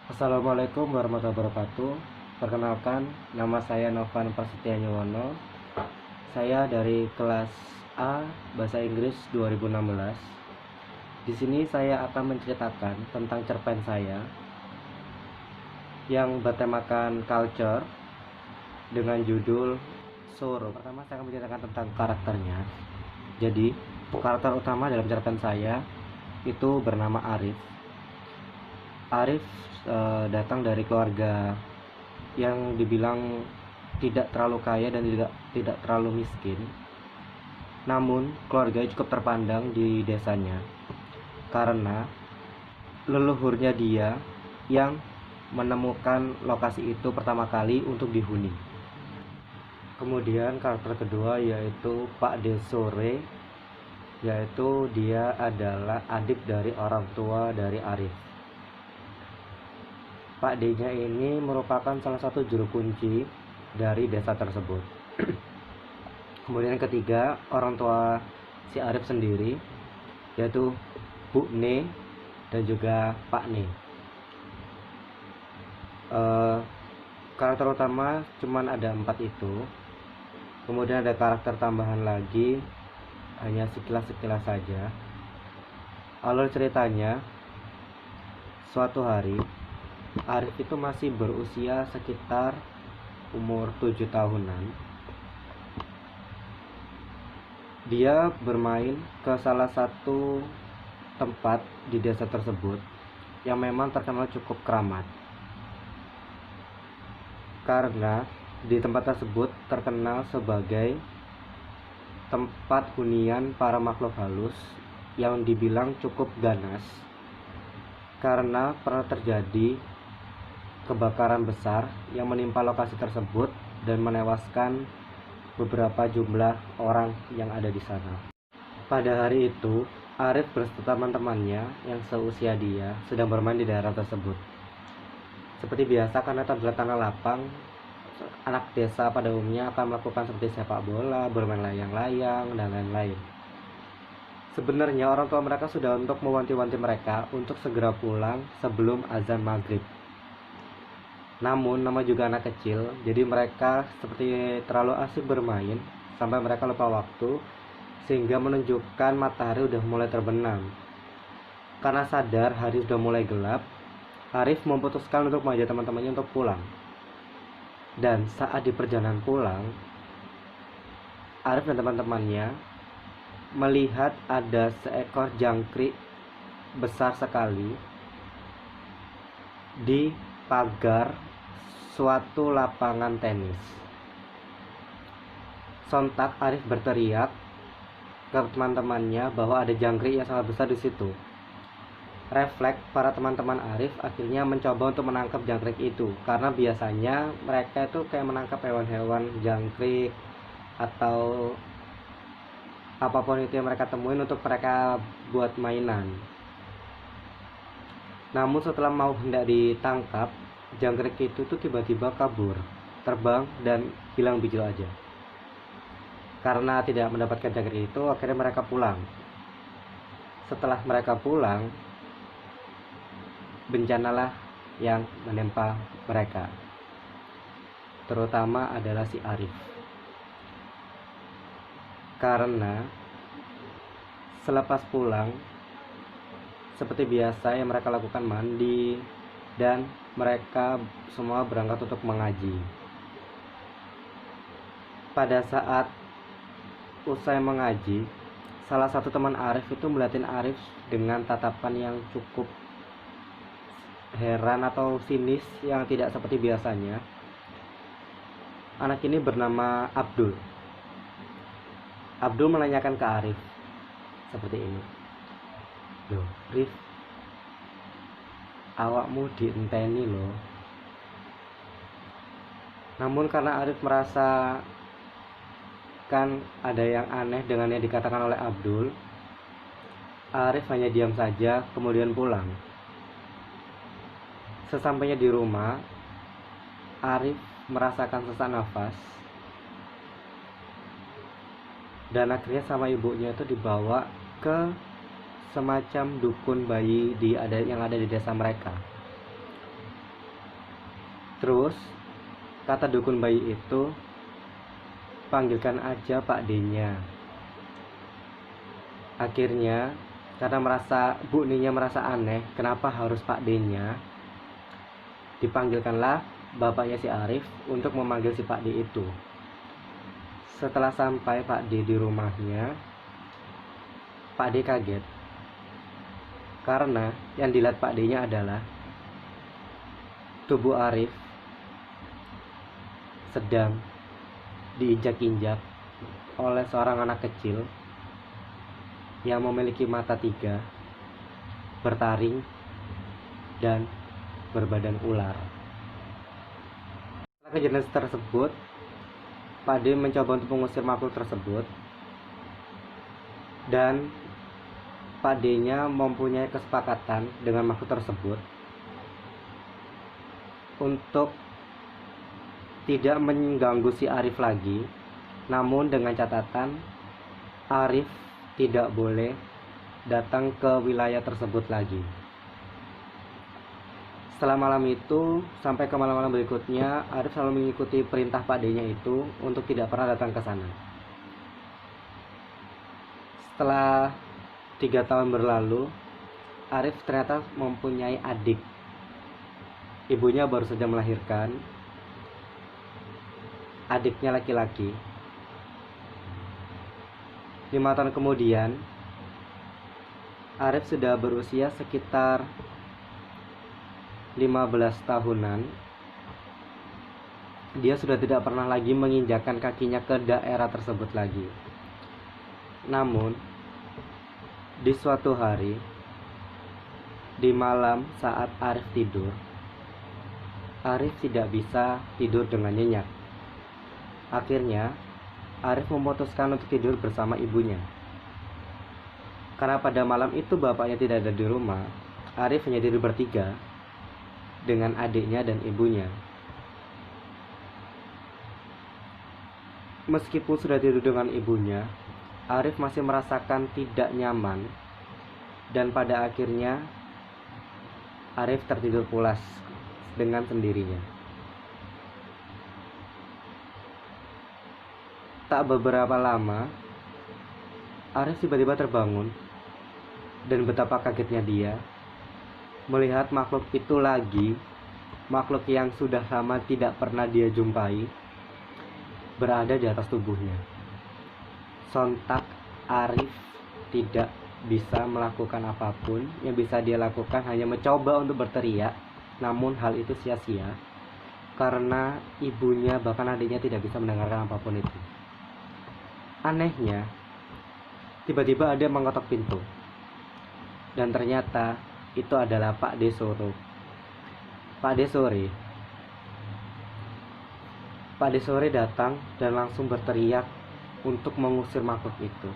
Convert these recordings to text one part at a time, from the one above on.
Assalamualaikum warahmatullahi wabarakatuh. Perkenalkan, nama saya Novan Prasetya Nyuwono. Saya dari kelas A Bahasa Inggris 2016. Di sini saya akan menceritakan tentang cerpen saya yang bertemakan culture dengan judul Soro. Pertama saya akan menceritakan tentang karakternya. Jadi, karakter utama dalam cerpen saya itu bernama Arif. Arif datang dari keluarga yang dibilang tidak terlalu kaya dan tidak terlalu miskin. Namun, keluarganya cukup terpandang di desanya karena leluhurnya dia yang menemukan lokasi itu pertama kali untuk dihuni. Kemudian karakter kedua yaitu Pak Desore, yaitu dia adalah adik dari orang tua dari Arif. Pak D-nya ini merupakan salah satu juru kunci dari desa tersebut. Kemudian ketiga, orang tua si Arif sendiri, yaitu Bu Ne dan juga Pak Ne. Karakter utama cuman ada 4 itu. Kemudian ada karakter tambahan lagi, hanya sekilas-sekilas saja. Alur ceritanya, suatu hari Arif itu masih berusia sekitar umur 7 tahunan. Dia bermain ke salah satu tempat di desa tersebut yang memang terkenal cukup keramat. Karena di tempat tersebut terkenal sebagai tempat hunian para makhluk halus yang dibilang cukup ganas. Karena pernah terjadi kebakaran besar yang menimpa lokasi tersebut dan menewaskan beberapa jumlah orang yang ada di sana. Pada hari itu, Arif beserta teman-temannya yang seusia dia sedang bermain di daerah tersebut. Seperti biasa, karena terdapat tanah lapang, anak desa pada umumnya akan melakukan seperti sepak bola, bermain layang-layang, dan lain-lain. Sebenarnya orang tua mereka sudah untuk mewanti-wanti mereka untuk segera pulang sebelum azan maghrib. Namun nama juga anak kecil, jadi mereka seperti terlalu asik bermain sampai mereka lupa waktu, sehingga menunjukkan matahari udah mulai terbenam. Karena sadar hari sudah mulai gelap, Arif memutuskan untuk mengajak teman-temannya untuk pulang. Dan saat di perjalanan pulang, Arif dan teman-temannya melihat ada seekor jangkrik besar sekali di pagar suatu lapangan tenis. Sontak Arif berteriak ke teman-temannya bahwa ada jangkrik yang sangat besar di situ. Refleks para teman-teman Arif akhirnya mencoba untuk menangkap jangkrik itu, karena biasanya mereka itu kayak menangkap hewan-hewan jangkrik atau apapun itu yang mereka temuin untuk mereka buat mainan. Namun setelah mau hendak ditangkap, jangkrik itu tuh tiba-tiba kabur, terbang dan hilang begitu aja. Karena tidak mendapatkan jangkrik itu, akhirnya mereka pulang. Setelah mereka pulang, bencanalah yang menimpa mereka. Terutama adalah si Arif. Karena selepas pulang, seperti biasa yang mereka lakukan mandi dan mereka semua berangkat untuk mengaji. Pada saat usai mengaji, salah satu teman Arif itu melihatin Arif dengan tatapan yang cukup heran atau sinis yang tidak seperti biasanya. Anak ini bernama Abdul. Abdul menanyakan ke Arif seperti ini. Loh, Rif, awakmu dienteni loh. Namun karena Arif merasa kan ada yang aneh dengan yang dikatakan oleh Abdul, Arif hanya diam saja kemudian pulang. Sesampainya di rumah, Arif merasakan sesak nafas dan akhirnya sama ibunya itu dibawa ke semacam dukun bayi yang ada di desa mereka. Terus kata dukun bayi itu, panggilkan aja Pak D-nya. Akhirnya karena Bu Ninya merasa aneh kenapa harus Pak D-nya, dipanggilkanlah bapaknya si Arif untuk memanggil si Pak D itu. Setelah sampai Pak D di rumahnya, Pak D kaget karena yang dilihat Pak D-nya adalah tubuh Arif sedang diinjak-injak oleh seorang anak kecil yang memiliki mata 3, bertaring, dan berbadan ular. Setelah kejadian tersebut, Pak D mencoba untuk mengusir makhluk tersebut, dan Pak D-nya mempunyai kesepakatan dengan makhluk tersebut untuk tidak mengganggu si Arif lagi, namun dengan catatan Arif tidak boleh datang ke wilayah tersebut lagi. Setelah malam itu sampai ke malam-malam berikutnya, Arif selalu mengikuti perintah Pak D-nya itu untuk tidak pernah datang ke sana. Setelah 3 tahun berlalu, Arif ternyata mempunyai adik. Ibunya baru saja melahirkan. Adiknya laki-laki. 5 tahun kemudian, Arif sudah berusia sekitar 15 tahunan. Dia sudah tidak pernah lagi menginjakkan kakinya ke daerah tersebut lagi. Namun, di suatu hari, di malam saat Arif tidur, Arif tidak bisa tidur dengan nyenyak. Akhirnya, Arif memutuskan untuk tidur bersama ibunya. Karena pada malam itu bapaknya tidak ada di rumah, Arif hanya tidur bertiga dengan adiknya dan ibunya. Meskipun sudah tidur dengan ibunya, Arif masih merasakan tidak nyaman, dan pada akhirnya Arif tertidur pulas dengan sendirinya. Tak beberapa lama, Arif tiba-tiba terbangun, dan betapa kagetnya dia melihat makhluk itu lagi, makhluk yang sudah lama tidak pernah dia jumpai, berada di atas tubuhnya. Sontak Arif tidak bisa melakukan apapun. Yang bisa dia lakukan hanya mencoba untuk berteriak, namun hal itu sia-sia karena ibunya bahkan adiknya tidak bisa mendengarkan apapun itu. Anehnya, tiba-tiba ada yang mengetok pintu, dan ternyata itu adalah Pak D Sore. Pak D Sore datang dan langsung berteriak untuk mengusir makhluk itu.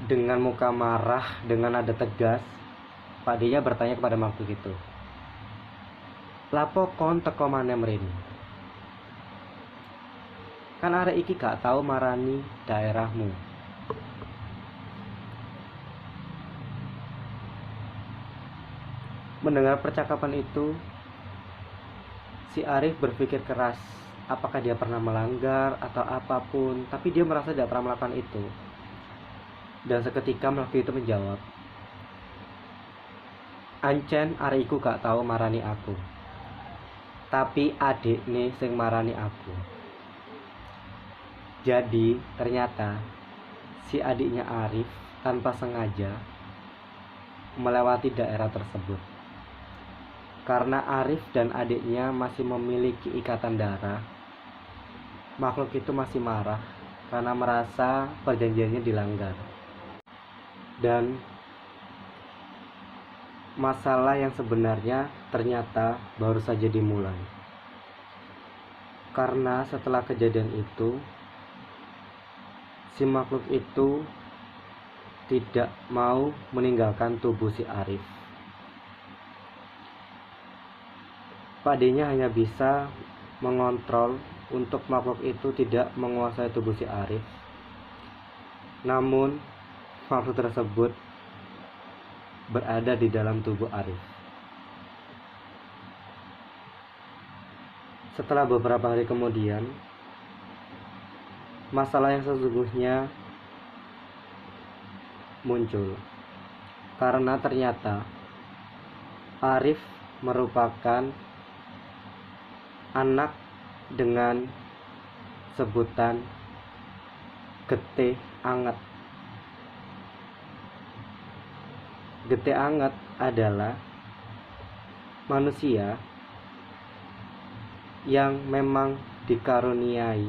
Dengan muka marah, dengan nada tegas, Pak D-nya bertanya kepada makhluk itu, "Lapo kon teko maneh mrene? Kan arek iki gak tahu marani daerahmu." Mendengar percakapan itu, si Arif berpikir keras apakah dia pernah melanggar atau apapun, tapi dia merasa tidak pernah melakukan itu. Dan seketika makhluk itu menjawab, "Ancen arek iku gak tahu marani aku, tapi adikne sing marani aku." Jadi ternyata si adiknya Arif tanpa sengaja melewati daerah tersebut. Karena Arif dan adiknya masih memiliki ikatan darah, makhluk itu masih marah karena merasa perjanjiannya dilanggar. Dan masalah yang sebenarnya ternyata baru saja dimulai. Karena setelah kejadian itu, si makhluk itu tidak mau meninggalkan tubuh si Arif. Pak D-nya hanya bisa mengontrol untuk makhluk itu tidak menguasai tubuh si Arif. Namun makhluk tersebut berada di dalam tubuh Arif. Setelah beberapa hari kemudian, masalah yang sesungguhnya muncul. Karena ternyata Arif merupakan anak dengan sebutan Getih Anget. Getih Anget adalah manusia yang memang dikaruniai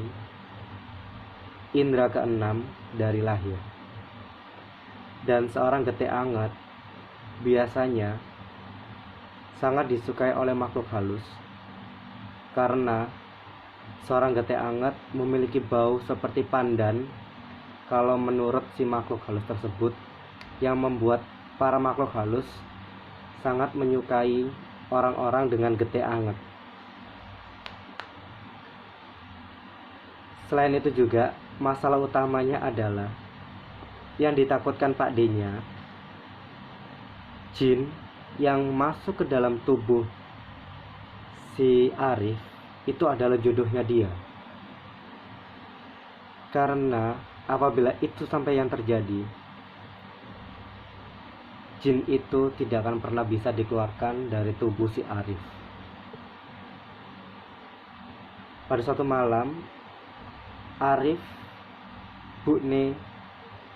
indera keenam dari lahir. Dan seorang getih anget biasanya sangat disukai oleh makhluk halus, karena seorang getih anget memiliki bau seperti pandan kalau menurut si makhluk halus tersebut, yang membuat para makhluk halus sangat menyukai orang-orang dengan getih anget. Selain itu juga, masalah utamanya adalah yang ditakutkan Pak D-nya, jin yang masuk ke dalam tubuh si Arif itu adalah jodohnya dia. Karena apabila itu sampai yang terjadi, jin itu tidak akan pernah bisa dikeluarkan dari tubuh si Arif. Pada suatu malam, Arif, Bu Ne,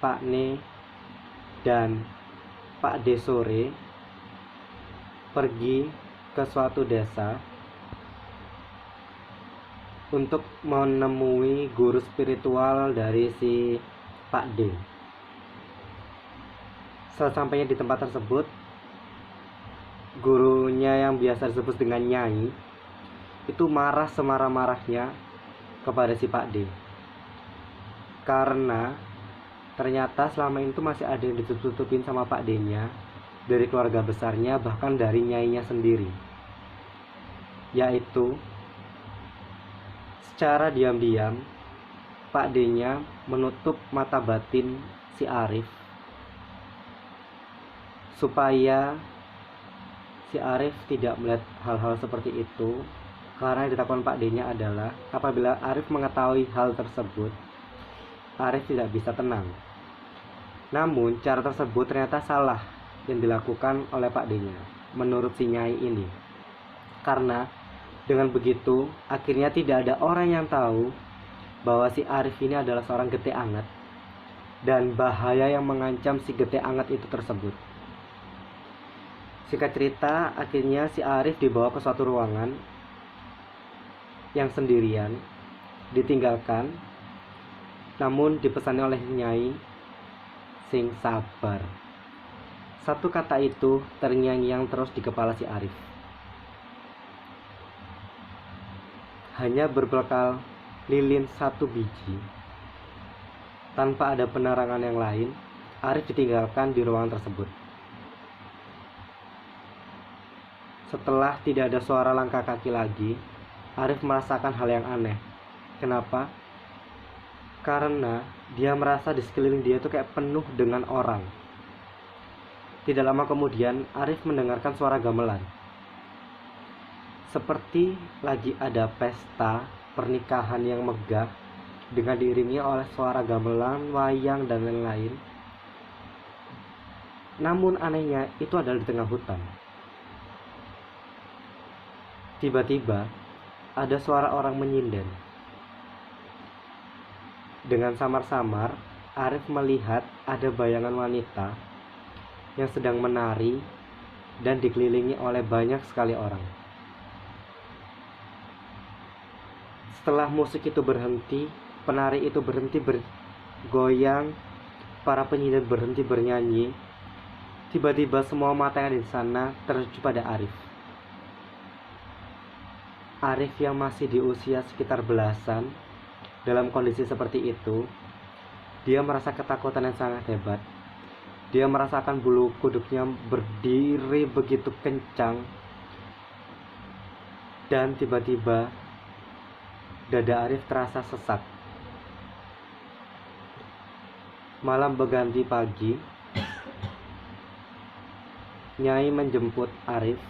Pak Ne, dan Pak D sore pergi ke suatu desa untuk menemui guru spiritual dari si Pak D. Sesampainya di tempat tersebut, gurunya yang biasa disebut dengan Nyai itu marah semarah-marahnya kepada si Pak D, karena ternyata selama itu masih ada yang ditutup-tutupin sama Pak D-nya dari keluarga besarnya, bahkan dari Nyainya sendiri, yaitu secara diam-diam Pak D-nya menutup mata batin si Arif supaya si Arif tidak melihat hal-hal seperti itu. Karena yang ditakutkan Pak D-nya adalah apabila Arif mengetahui hal tersebut, Arif tidak bisa tenang. Namun cara tersebut ternyata salah yang dilakukan oleh Pak D-nya menurut si Nyai ini. Karena dengan begitu akhirnya tidak ada orang yang tahu bahwa si Arif ini adalah seorang getih anget dan bahaya yang mengancam si getih anget itu tersebut. Singkat cerita, akhirnya si Arif dibawa ke suatu ruangan yang sendirian, ditinggalkan, namun dipesani oleh Nyai sing sabar. Satu kata itu terngiang-ngiang terus di kepala si Arif. Hanya berbekal lilin satu biji, tanpa ada penerangan yang lain, Arif ditinggalkan di ruangan tersebut. Setelah tidak ada suara langkah kaki lagi, Arif merasakan hal yang aneh. Kenapa? Karena dia merasa di sekeliling dia itu kayak penuh dengan orang. Tidak lama kemudian, Arif mendengarkan suara gamelan. Seperti lagi ada pesta pernikahan yang megah dengan diiringi oleh suara gamelan, wayang, dan lain-lain. Namun anehnya itu adalah di tengah hutan. Tiba-tiba ada suara orang menyinden. Dengan samar-samar, Arif melihat ada bayangan wanita yang sedang menari dan dikelilingi oleh banyak sekali orang. Setelah musik itu berhenti, penari itu berhenti bergoyang, para penyinden berhenti bernyanyi. Tiba-tiba semua mata yang ada di sana tertuju pada Arif. Arif yang masih di usia sekitar belasan, dalam kondisi seperti itu, dia merasa ketakutan yang sangat hebat. Dia merasakan bulu kuduknya berdiri begitu kencang, dan tiba-tiba dada Arif terasa sesak. Malam berganti pagi, Nyai menjemput Arif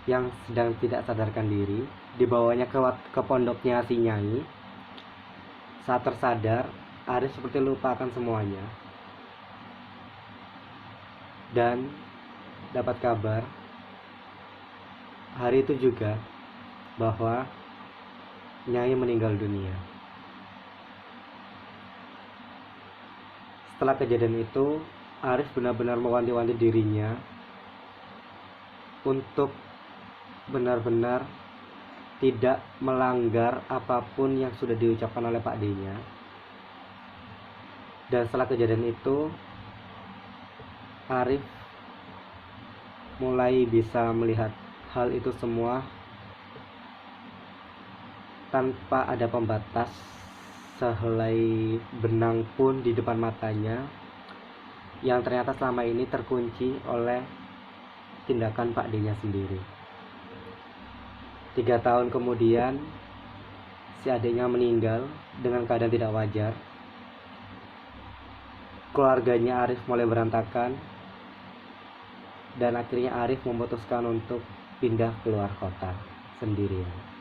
yang sedang tidak sadarkan diri, dibawanya ke pondoknya si Nyai. Saat tersadar, Arif seperti lupa akan semuanya dan dapat kabar hari itu juga bahwa Nyai meninggal dunia. Setelah kejadian itu, Arif benar-benar mewanti-wanti dirinya untuk benar-benar tidak melanggar apapun yang sudah diucapkan oleh Pak D-nya. Dan setelah kejadian itu, Arif mulai bisa melihat hal itu semua tanpa ada pembatas. Sehelai benang pun di depan matanya yang ternyata selama ini terkunci oleh tindakan Pak D-nya sendiri. 3 tahun kemudian, si adiknya meninggal dengan keadaan tidak wajar. Keluarganya Arif mulai berantakan, dan akhirnya Arif memutuskan untuk pindah keluar kota sendirian.